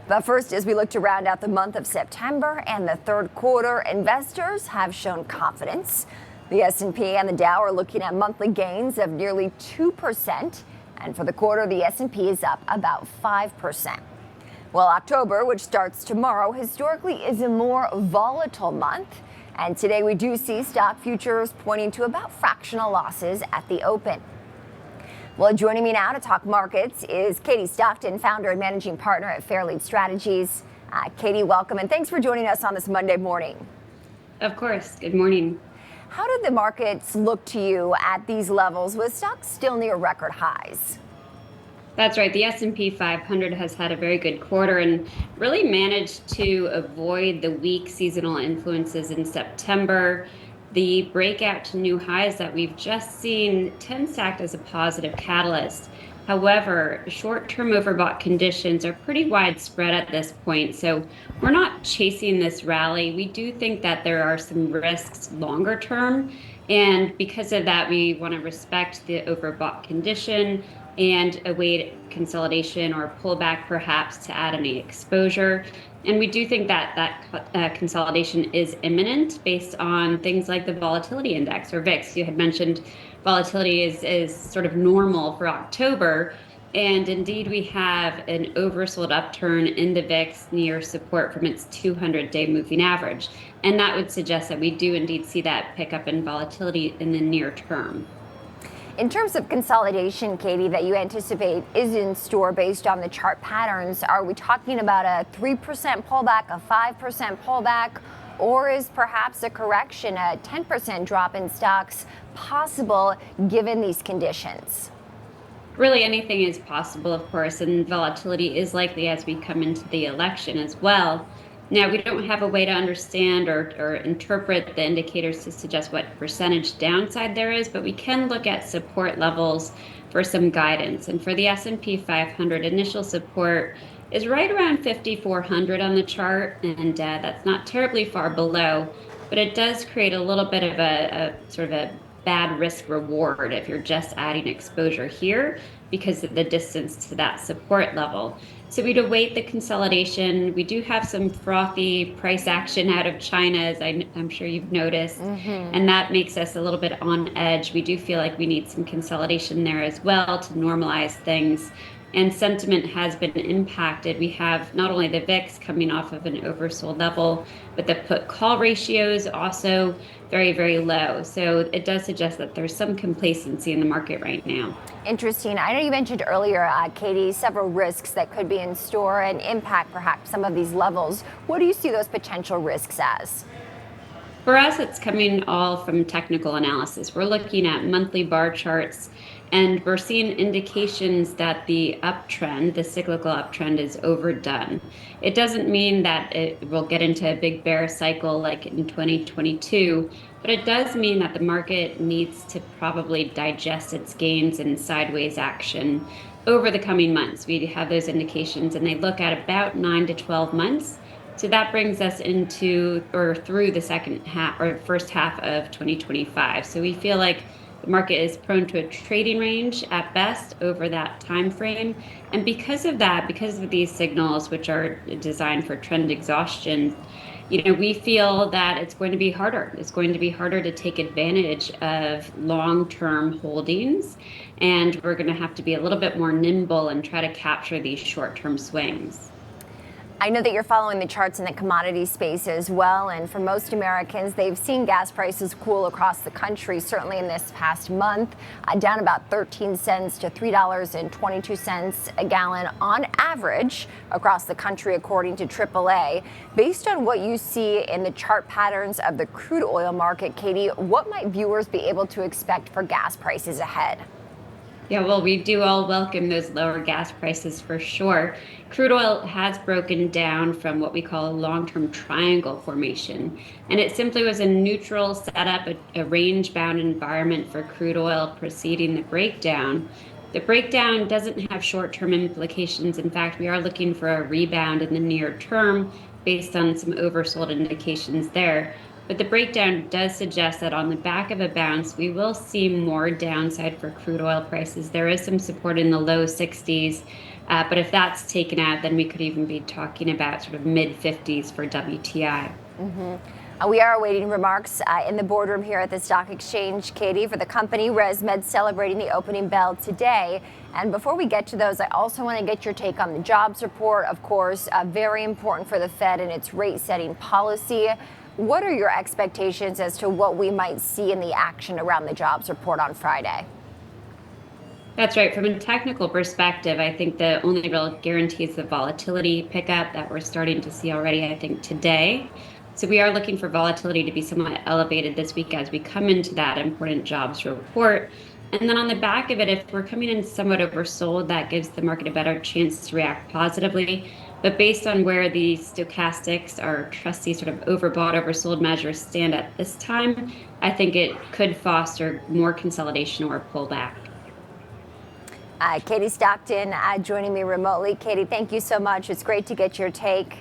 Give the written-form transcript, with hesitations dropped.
But first, as we look to round out the month of September and the third quarter, investors have shown confidence. The S&P and the Dow are looking at monthly gains of nearly 2%. And for the quarter, the S&P is up about 5%. Well, October, which starts tomorrow, historically is a more volatile month. And today we do see stock futures pointing to about fractional losses at the open. Well, joining me now to talk markets is Katie Stockton, founder and managing partner at Fairlead Strategies. Katie, welcome, and thanks for joining us on this Monday morning. Of course. Good morning. How did the markets look to you at these levels with stocks still near record highs? That's right. The S&P 500 has had a very good quarter and really managed to avoid the weak seasonal influences in September. The breakout to new highs that we've just seen tends to act as a positive catalyst. However, short-term overbought conditions are pretty widespread at this point, so we're not chasing this rally. We do think that there are some risks longer term, and because of that, we want to respect the overbought condition and await consolidation or pullback perhaps to add any exposure. And we do think that consolidation is imminent based on things like the volatility index, or VIX. You had mentioned volatility is sort of normal for October. And indeed, we have an oversold upturn in the VIX near support from its 200-day moving average. And that would suggest that we do indeed see that pickup in volatility in the near term. In terms of consolidation, Katie, that you anticipate is in store based on the chart patterns, are we talking about a 3% pullback, a 5% pullback, or is perhaps a correction, a 10% drop in stocks possible given these conditions? Really, anything is possible, of course, and volatility is likely as we come into the election as well. Now, we don't have a way to understand or interpret the indicators to suggest what percentage downside there is, but we can look at support levels for some guidance. And for the S&P 500, initial support is right around 5,400 on the chart, and that's not terribly far below, but it does create a little bit of a sort of a bad risk reward if you're just adding exposure here because of the distance to that support level. So we'd await the consolidation. We do have some frothy price action out of China, as I'm sure you've noticed, and that makes us a little bit on edge. We do feel like we need some consolidation there as well to normalize things. And sentiment has been impacted. We have not only the VIX coming off of an oversold level, but the put-call ratios also very, very low. So it does suggest that there's some complacency in the market right now. Interesting. I know you mentioned earlier, Katie, several risks that could be in store and impact perhaps some of these levels. What do you see those potential risks as? For us, it's coming all from technical analysis. We're looking at monthly bar charts, and we're seeing indications that the uptrend, the cyclical uptrend, is overdone. It doesn't mean that it will get into a big bear cycle like in 2022, but it does mean that the market needs to probably digest its gains and sideways action over the coming months. We have those indications, and they look at about 9 to 12 months. So that brings us into or through the second half or first half of 2025. So we feel like the market is prone to a trading range at best over that time frame. And because of that, because of these signals, which are designed for trend exhaustion, we feel that it's going to be harder. It's going to be harder to take advantage of long-term holdings. And we're going to have to be a little bit more nimble and try to capture these short-term swings. I know that you're following the charts in the commodity space as well, and for most Americans, they've seen gas prices cool across the country, certainly in this past month, down about 13 cents to $3.22 a gallon on average across the country, according to AAA. Based on what you see in the chart patterns of the crude oil market, Katie, what might viewers be able to expect for gas prices ahead? Yeah, well, we do all welcome those lower gas prices for sure. Crude oil has broken down from what we call a long-term triangle formation, and it simply was a neutral setup, a range-bound environment for crude oil preceding the breakdown. The breakdown doesn't have short-term implications. In fact, we are looking for a rebound in the near term based on some oversold indications there. But the breakdown does suggest that on the back of a bounce, we will see more downside for crude oil prices. There is some support in the low 60s, but if that's taken out, then we could even be talking about sort of mid 50s for WTI. We are awaiting remarks in the boardroom here at the Stock Exchange, Katie, for the company ResMed celebrating the opening bell today. And before we get to those, I also want to get your take on the jobs report, of course, very important for the Fed and its rate-setting policy. What are your expectations as to what we might see in the action around the jobs report on Friday? That's right. From a technical perspective, I think the only real guarantee is the volatility pickup that we're starting to see already, I think, today. So we are looking for volatility to be somewhat elevated this week as we come into that important jobs report. And then on the back of it, if we're coming in somewhat oversold, that gives the market a better chance to react positively. But based on where the stochastics, our trusty sort of overbought, oversold measures stand at this time, I think it could foster more consolidation or pullback. Katie Stockton joining me remotely. Katie, thank you so much. It's great to get your take.